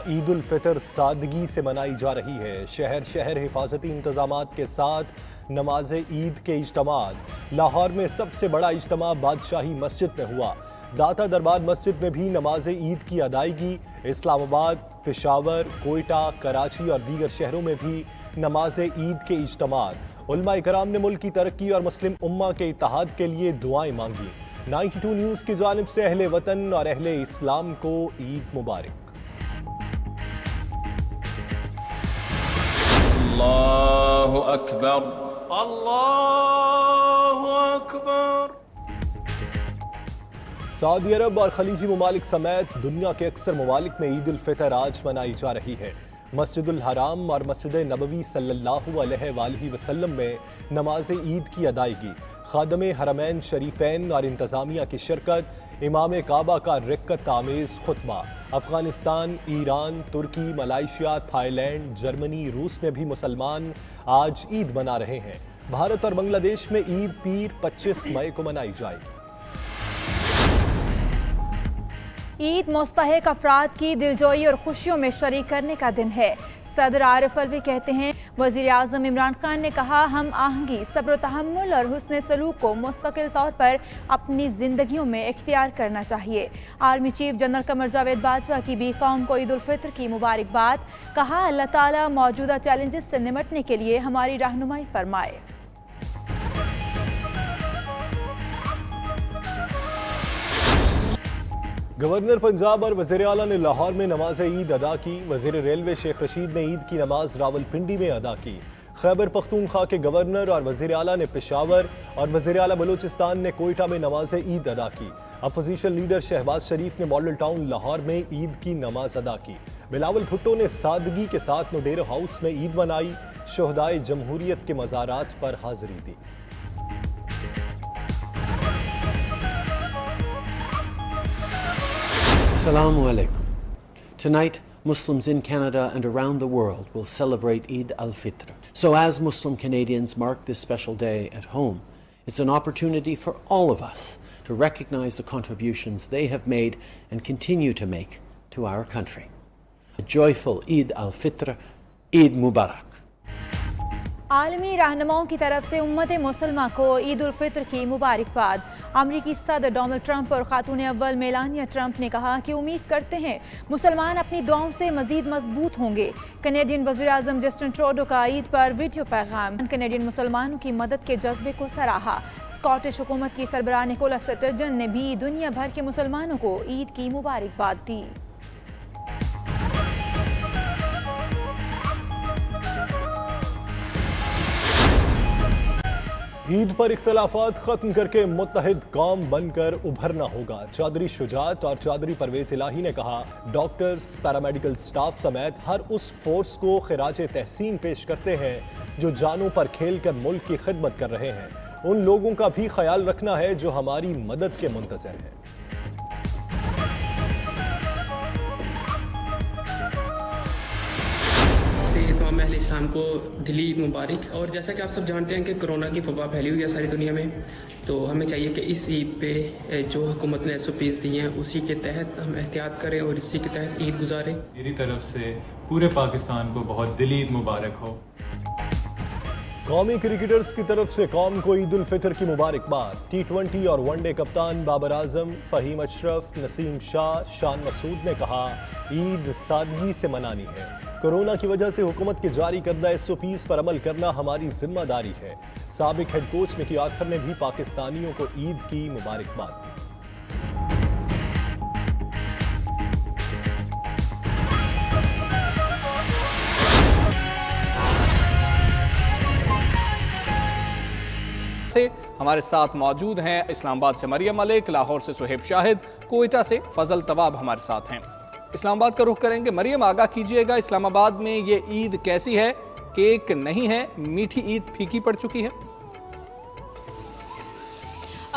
عید الفطر سادگی سے منائی جا رہی ہے۔ شہر شہر حفاظتی انتظامات کے ساتھ نماز عید کے اجتماعات۔ لاہور میں سب سے بڑا اجتماع بادشاہی مسجد میں ہوا۔ داتا دربار مسجد میں بھی نماز عید کی ادائیگی۔ اسلام آباد، پشاور، کوئٹہ، کراچی اور دیگر شہروں میں بھی نماز عید کے اجتماعات۔ علماء کرام نے ملک کی ترقی اور مسلم امہ کے اتحاد کے لیے دعائیں مانگی۔ 92 نیوز کی جانب سے اہل وطن اور اہل اسلام کو عید مبارک۔ اللہ اکبر، اللہ اکبر۔ سعودی عرب اور خلیجی ممالک سمیت دنیا کے اکثر ممالک میں عید الفطر آج منائی جا رہی ہے۔ مسجد الحرام اور مسجد نبوی صلی اللہ علیہ وآلہ وسلم میں نماز عید کی ادائیگی، خادم حرمین شریفین اور انتظامیہ کی شرکت، امام کعبہ کا رکعت آمیز خطبہ۔ افغانستان، ایران، ترکی، ملائیشیا، تھائی لینڈ، جرمنی، روس میں بھی مسلمان آج عید منا رہے ہیں۔ بھارت اور بنگلہ دیش میں عید پیر 25 مئی کو منائی جائے گی۔ عید مستحق افراد کی دلجوئی اور خوشیوں میں شریک کرنے کا دن ہے۔ صدر عارف الوی کہتے ہیں، وزیر اعظم عمران خان نے کہا، ہم آہنگی، صبر و تحمل اور حسن سلوک کو مستقل طور پر اپنی زندگیوں میں اختیار کرنا چاہیے۔ Army chief general Qamar Javed Bajwa کی بھی قوم کو عید الفطر کی مبارکباد۔ کہا، اللہ تعالیٰ موجودہ چیلنجز سے نمٹنے کے لیے ہماری رہنمائی فرمائے۔ گورنر پنجاب اور وزیر اعلیٰ نے لاہور میں نماز عید ادا کی۔ وزیر ریلوے شیخ رشید نے عید کی نماز راولپنڈی میں ادا کی۔ خیبر پختونخوا کے گورنر اور وزیر اعلیٰ نے پشاور اور وزیر اعلیٰ بلوچستان نے کوئٹہ میں نماز عید ادا کی۔ اپوزیشن لیڈر شہباز شریف نے ماڈل ٹاؤن لاہور میں عید کی نماز ادا کی۔ بلاول بھٹو نے سادگی کے ساتھ نوڈیرو ہاؤس میں عید منائی۔ شہدائے جمہوریت کے مزارات پر حاضری دی۔ Assalamu alaikum. Tonight, Muslims in Canada and around the world will celebrate Eid al-Fitr. So as Muslim Canadians mark this special day at home, it's an opportunity for all of us to recognize the contributions they have made and continue to make to our country. A joyful Eid al-Fitr, Eid Mubarak. عالمی رہنماؤں کی طرف سے امت مسلمہ کو عید الفطر کی مبارکباد۔ امریکی صدر ڈونلڈ ٹرمپ اور خاتون اول میلانیا ٹرمپ نے کہا کہ امید کرتے ہیں مسلمان اپنی دعاؤں سے مزید مضبوط ہوں گے۔ کینیڈین وزیر اعظم جسٹن ٹروڈو کا عید پر ویڈیو پیغام۔ کینیڈین مسلمانوں کی مدد کے جذبے کو سراہا۔ اسکاٹش حکومت کی سربراہ نکولا سٹرجن نے بھی دنیا بھر کے مسلمانوں کو عید کی مبارکباد دی۔ عید پر اختلافات ختم کر کے متحد قوم بن کر ابھرنا ہوگا۔ چودھری شجاعت اور چودھری پرویز الہی نے کہا، ڈاکٹرز، پیرامیڈیکل سٹاف سمیت ہر اس فورس کو خراج تحسین پیش کرتے ہیں جو جانوں پر کھیل کر ملک کی خدمت کر رہے ہیں۔ ان لوگوں کا بھی خیال رکھنا ہے جو ہماری مدد کے منتظر ہیں۔ تمام اہل اسلام کو دلی عید مبارک۔ اور جیسا کہ آپ سب جانتے ہیں کہ کرونا کی وبا پھیلی ہوئی ہے ساری دنیا میں، تو ہمیں چاہیے کہ اس عید پہ جو حکومت نے SOPs دی ہیں اسی کے تحت ہم احتیاط کریں اور اسی کے تحت عید گزاریں۔ میری طرف سے پورے پاکستان کو بہت دلی عید مبارک ہو۔ قومی کرکٹرز کی طرف سے قوم کو عید الفطر کی مبارکباد۔ T20 اور ون ڈے کپتان بابر اعظم، فہیم اشرف، نسیم شاہ، شان مسعود نے کہا، عید سادگی سے منانی ہے۔ کورونا کی وجہ سے حکومت کے جاری کردہ SOPs پر عمل کرنا ہماری ذمہ داری ہے۔ سابق ہیڈ کوچ مکی آرتھر نے بھی پاکستانیوں کو عید کی مبارکباد دی۔ ہمارے ساتھ موجود ہیں اسلام آباد سے مریم ملک، لاہور سے سہیب شاہد، کوئٹہ سے فضل طواب ہمارے ساتھ ہیں۔ اسلام آباد کا رخ کریں گے۔ مریم، آگاہ کیجئے گا، اسلام آباد میں یہ عید کیسی ہے؟ کیک نہیں ہے، میٹھی عید پھیکی پڑ چکی ہے؟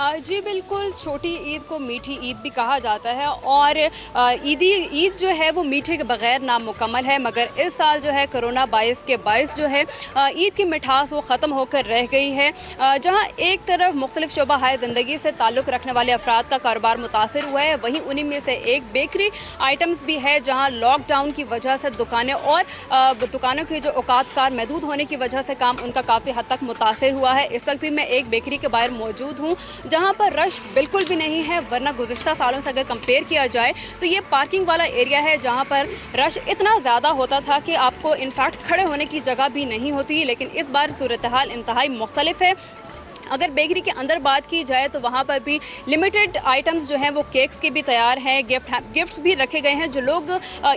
जी बिल्कुल, छोटी ईद को मीठी ईद भी कहा जाता है और ईद जो है वो मीठे के बगैर नामुकम्मल है, मगर इस साल जो है कोरोना बायस के बायस जो है ईद की मिठास वो ख़त्म होकर रह गई है। जहां एक तरफ मुख्तलिफ शोबा हाय ज़िंदगी से ताल्लुक़ रखने वाले अफराद का कारोबार मुतासर हुआ है, वहीं उन्हीं में से एक बेकरी आइटम्स भी है जहां लॉकडाउन की वजह से दुकानें और दुकानों के जो औकातकार महदूद होने की वजह से काम उनका काफ़ी हद तक मुतासर हुआ है। इस वक्त भी मैं एक बेकरी के बाहर मौजूद हूँ जहां पर रश बिल्कुल भी नहीं है, वरना गुज़िश्ता सालों से अगर कंपेयर किया जाए तो ये पार्किंग वाला एरिया है जहां पर रश इतना ज़्यादा होता था कि आपको इनफैक्ट खड़े होने की जगह भी नहीं होती, लेकिन इस बार सूरत हाल इंतहाई मुख्तलिफ है। अगर बेकरी के अंदर बात की जाए तो वहाँ पर भी लिमिटेड आइटम्स जो हैं वो केक्स के भी तैयार हैं, गिफ्ट्स भी रखे गए हैं। जो लोग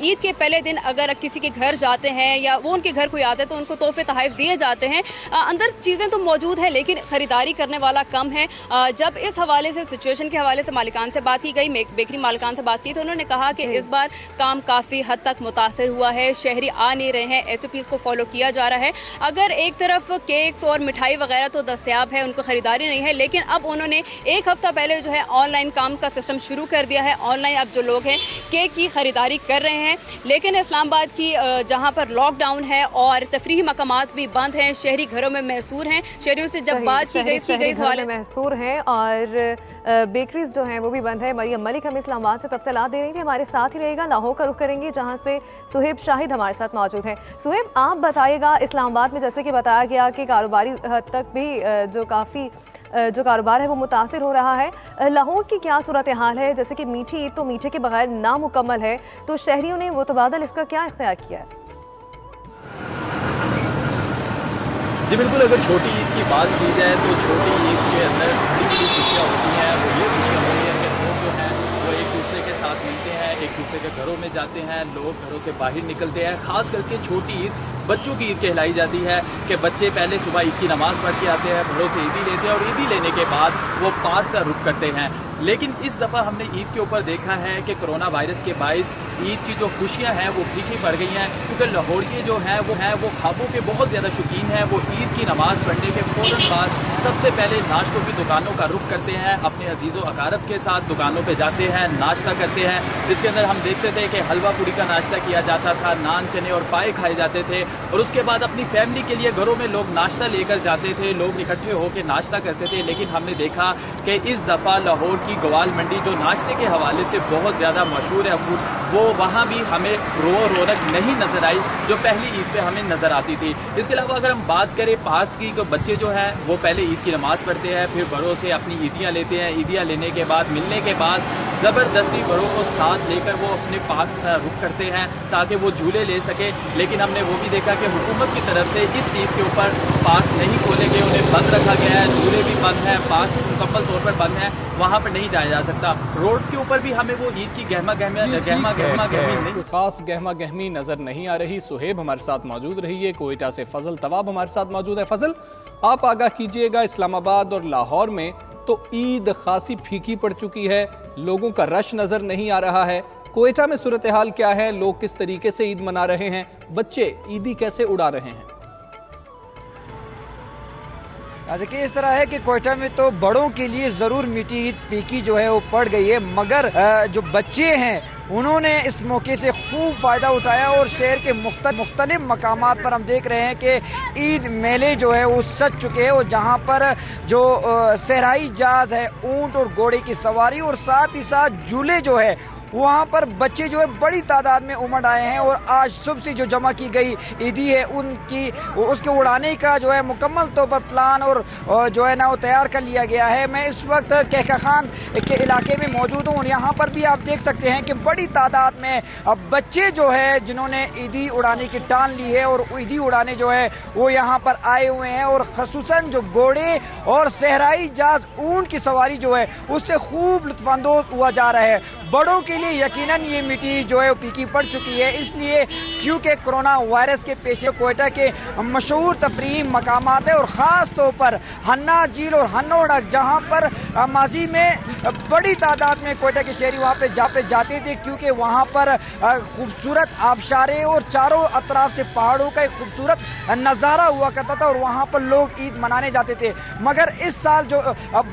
ईद के पहले दिन अगर किसी के घर जाते हैं या वो उनके घर कोई आते हैं तो उनको तोहफे तोहफ़े दिए जाते हैं। अंदर चीज़ें तो मौजूद है लेकिन ख़रीदारी करने वाला कम है। जब इस हवाले से सिचुएशन के हवाले से मालिकान से बात की गई, बेकरी मालिकान से बात की तो उन्होंने कहा कि इस बार काम काफ़ी हद तक मुतासर हुआ है, शहरी आ नहीं रहे हैं, SOPs को फॉलो किया जा रहा है। अगर एक तरफ केक्स और मिठाई वगैरह तो दस्तयाब है, खरीदारी नहीं है, लेकिन अब उन्होंने एक हफ्ता पहले जो है ऑनलाइन काम का सिस्टम शुरू कर दिया है। ऑनलाइन अब जो लोग हैं केक की खरीदारी कर रहे हैं, लेकिन इस्लामाबाद की जहां पर लॉकडाउन है और तफरीही मकामात भी बंद हैं, शहरी घरों में महसूर हैं। शहरियों से जब बात की गई इस हवाले में महसूर हैं और बेकरीज जो हैं वो भी बंद है। मरियम मलिक हमें इस्लामाबाद से तफसीलात दे रही थी, हमारे साथ ही रहेगा। लाहौर का रुख करेंगे जहाँ से सुहेब शाहिद हमारे साथ मौजूद हैं। सुहेब, आप बताइएगा, इस्लामाबाद में जैसे कि बताया गया कि कारोबारी हद तक भी जो कारोबार है वो मुतासिर हो रहा है। लाहौर की क्या सूरत हाल है? जैसे कि मीठी ईद तो मीठे के बगैर नामुकम्मल है, तो शहरियों ने मुतबादल इसका क्या इख्तियार किया है? जी बिल्कुल, अगर छोटी ईद की बात की जाए तो छोटी ईद के अंदर बड़ी बड़ी खुशियाँ होती हैं। वो ये खुशियाँ होती हैं कि लोग जो हैं वो एक दूसरे के साथ मिलते हैं, एक दूसरे के घरों में जाते हैं, लोग घरों से बाहर निकलते हैं। खास करके छोटी ईद बच्चों की ईद कहलाई जाती है कि बच्चे पहले सुबह ईद की नमाज पढ़ के आते हैं, घरों से ईदी लेते हैं और ईदी लेने के बाद वो पास का रुख करते हैं। लेकिन इस दफ़ा हमने ईद के ऊपर देखा है कि कोरोना वायरस के बायस ईद की जो खुशियां हैं वो फीकी पड़ गई हैं, क्योंकि लाहौरिये जो हैं वो ख्वाबों के बहुत ज़्यादा शौकीन हैं। वो ईद की नमाज पढ़ने के फ़ौरन बाद सबसे पहले नाश्तों की दुकानों का रुख करते हैं, अपने अजीज़ो अकारब के साथ दुकानों पर जाते हैं, नाश्ता करते हैं, जिसके अंदर हम देखते थे कि हलवा पूड़ी का नाश्ता किया जाता था, नान चने और पाए खाए जाते थे, और उसके बाद अपनी फैमिली के लिए घरों में लोग नाश्ता लेकर जाते थे, लोग इकट्ठे होकर नाश्ता करते थे। लेकिन हमने देखा कि इस दफ़ा लाहौर की ग्वाल मंडी जो नाश्ते के हवाले से बहुत ज़्यादा मशहूर है, वो वहाँ भी हमें रौनक नहीं नजर आई जो पहली ईद पे हमें नजर आती थी। इसके अलावा अगर हम बात करें पार्क्स की, तो बच्चे जो हैं वो पहले ईद की नमाज पढ़ते हैं, फिर बड़ों से अपनी ईदियाँ लेते हैं, ईदियाँ लेने के बाद मिलने के बाद ज़बरदस्ती बड़ों को साथ लेकर वो अपने पार्क्स का रुख करते हैं ताकि वो झूले ले सके। लेकिन हमने वो भी देखा कि हुकूमत की तरफ से इस ईद के ऊपर पार्क नहीं खोले गए, उन्हें बंद रखा गया है, झूले भी बंद हैं, पार्क मुकम्मल तौर पर बंद है, वहाँ पर नहीं जाया जा सकता। रोड के ऊपर भी हमें वो ईद की गहमा गहमी कोई खास गहमा गहमी नजर नहीं आ रही। सुहेब हमारे साथ मौजूद रही है। कोयटा से फजल तवाब हमारे साथ मौजूद है। फजल, आप आगाह कीजिएगा, इस्लामाबाद और लाहौर में तो ईद खासी फीकी पड़ चुकी है, लोगों का रश नजर नहीं आ रहा है। कोयटा में सूरत हाल क्या है? लोग किस तरीके से ईद मना रहे हैं? बच्चे ईदी कैसे उड़ा रहे हैं? देखिए, इस तरह है कि कोयटा में तो बड़ों के लिए ज़रूर मीठी ईद फीकी जो है वो पड़ गई है, मगर जो बच्चे हैं उन्होंने इस मौके से खूब फ़ायदा उठाया और शहर के मुख्तलिफ मकामात पर हम देख रहे हैं कि ईद मेले जो है वो सज चुके हैं, और जहाँ पर जो सहराई जहाज़ है, ऊँट और घोड़े की सवारी और साथ ही साथ झूले जो है वहाँ पर बच्चे जो है बड़ी तादाद में उमड़ आए हैं। और आज सुबह से जो जमा की गई ईदी है उसके उड़ाने का जो है मुकम्मल तौर पर प्लान और जो है ना वो तैयार कर लिया गया है। मैं इस वक्त कहका खान के इलाके में मौजूद हूँ और यहाँ पर भी आप देख सकते हैं कि बड़ी तादाद में बच्चे जो है जिन्होंने ईदी उड़ाने की ठान ली है और ईदी उड़ाने जो है वो यहाँ पर आए हुए हैं, और खसूसन जो घोड़े और सहराई जहाज ऊँट की सवारी जो है उससे खूब लुत्फानंदोज हुआ जा रहा है। बड़ों के लिए यकीनन ये मीठी जो है वो फीकी पड़ चुकी है, इसलिए क्योंकि कोरोना वायरस के पेशे कोयटा के मशहूर तफरीही मकामात है और ख़ास तौर पर हन्ना झील और हन्नोड़क, जहाँ पर माजी में बड़ी तादाद में कोयटा के शहरी वहाँ पे जाते थे, क्योंकि वहाँ पर खूबसूरत आबशारें और चारों अतराफ से पहाड़ों का एक खूबसूरत नज़ारा हुआ करता था और वहाँ पर लोग ईद मनाने जाते थे। मगर इस साल जो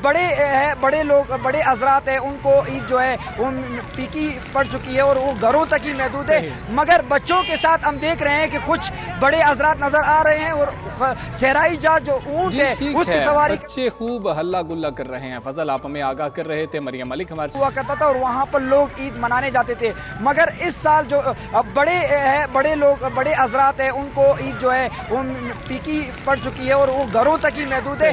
बड़े लोग, बड़े हजरात हैं, उनको ईद जो है वो फीकी पड़ चुकी है और वो घरों तक ही महदूद है। मगर बच्चों के साथ हम देख रहे हैं कि कुछ बड़े हजरात नजर आ रहे हैं और सहराई जहाज जो ऊंट है उसकी सवारी बच्चे खूब हल्ला गुल्ला कर रहे हैं। फजल, आप हमें आगाह कर रहे थे, मरियम मलिक हमारे हुआ करता था और वहाँ पर लोग ईद मनाने जाते थे। मगर इस साल जो बड़े लोग, बड़े हजरात हैं, उनको ईद जो है वो फीकी पड़ चुकी है और वो घरों तक ही महदूद है।